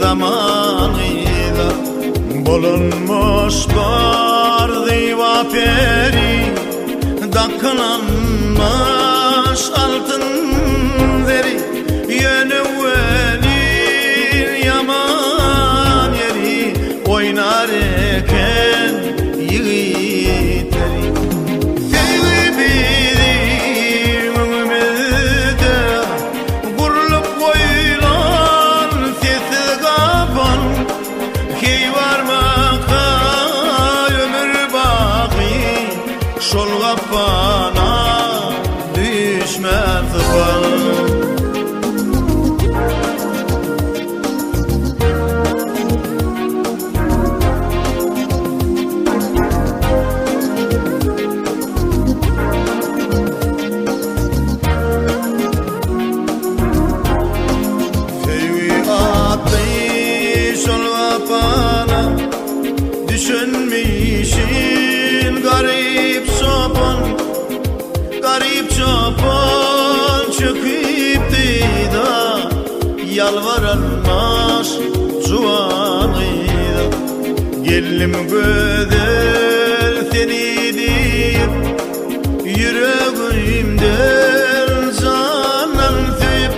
zamanıyla bulunmuş bardı vaperi, dakılanmış altın veri, yönü velir yaman yeri, oynar eken yiğitleri. Sevgi bizim ümide kurulup koyulan sessiz kapan, ki varmakta ömür baki, şol kapana düşmez tıpan. Düşünmüşün garip çoban çöküptü da yalvarılmaz cuvanıyla. Gellim göder seni deyip yüreğimden canan tüyüp,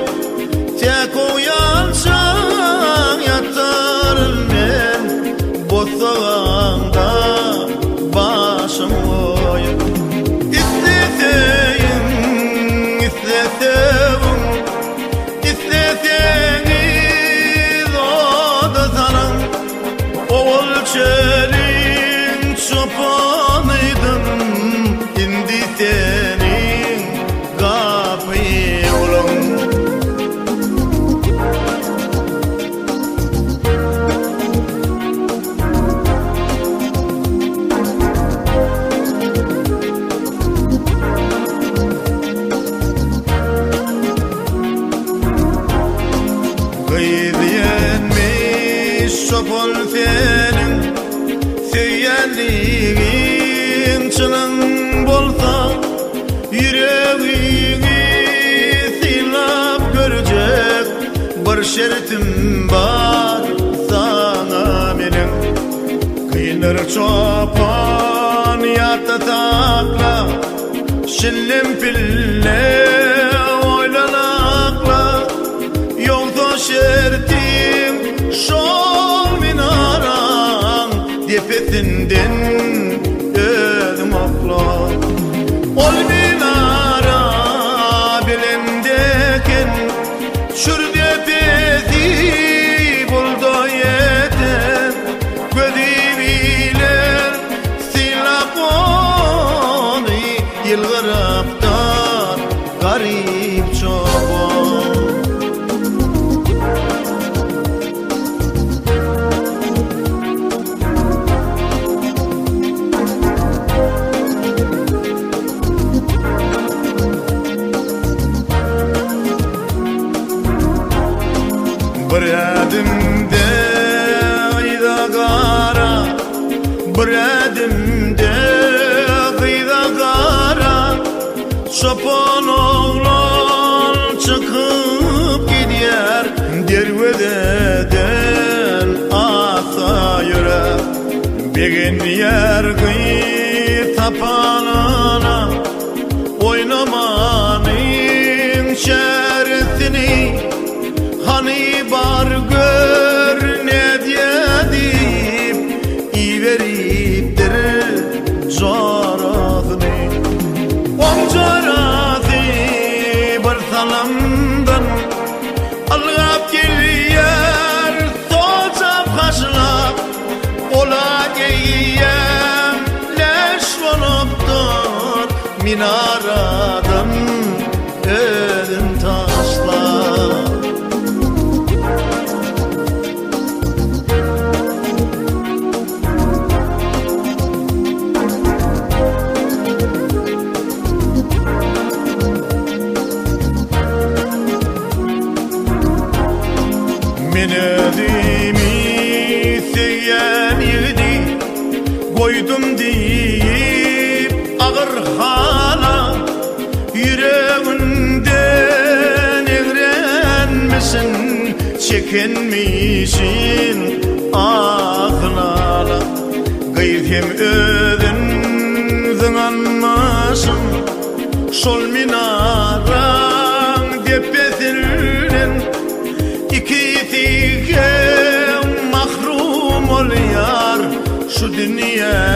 tek uyansan yatarım ben bozağımda başım oyup. İsteseniz o da sanın, oğul çölün çobanıydın, indi senin kapıyı olun. Gıydiyenmiş çoban senin, söyyenliğin çının bolsa, yüreğini silap görecek bir şertim var sana benim. Kıyılır çoban yatta takla, şillim pille oylanakla, yoksa şertim şol minaran depesinden ödüm akla. Ol minara bilemdeken şur depesi buldu yeter, gözü biler silap onu yılgırıptan garip çoban. Bir adımda kıyda kara, bir adımda kıyda kara, çoban oğlan çıkıp gidiyor dervededen asa yürek. Begin yer kıyı tapanana, oynamanın şeritini, hani bar gör ne diyedip, iveriptir caratını. On caratı bir salamdan algap geliyer, solcap kaşlap ola geyiyem leş voluptur minaradan ödüm taşlar. Men ödümü seyen yedi koydum deyip ağır hala, yüreğinden evrenmesin çekenmişin ağlala Gıytem ödün anmasın Sol minaran tepesinden İki tike mahrum ol yar Şu dünya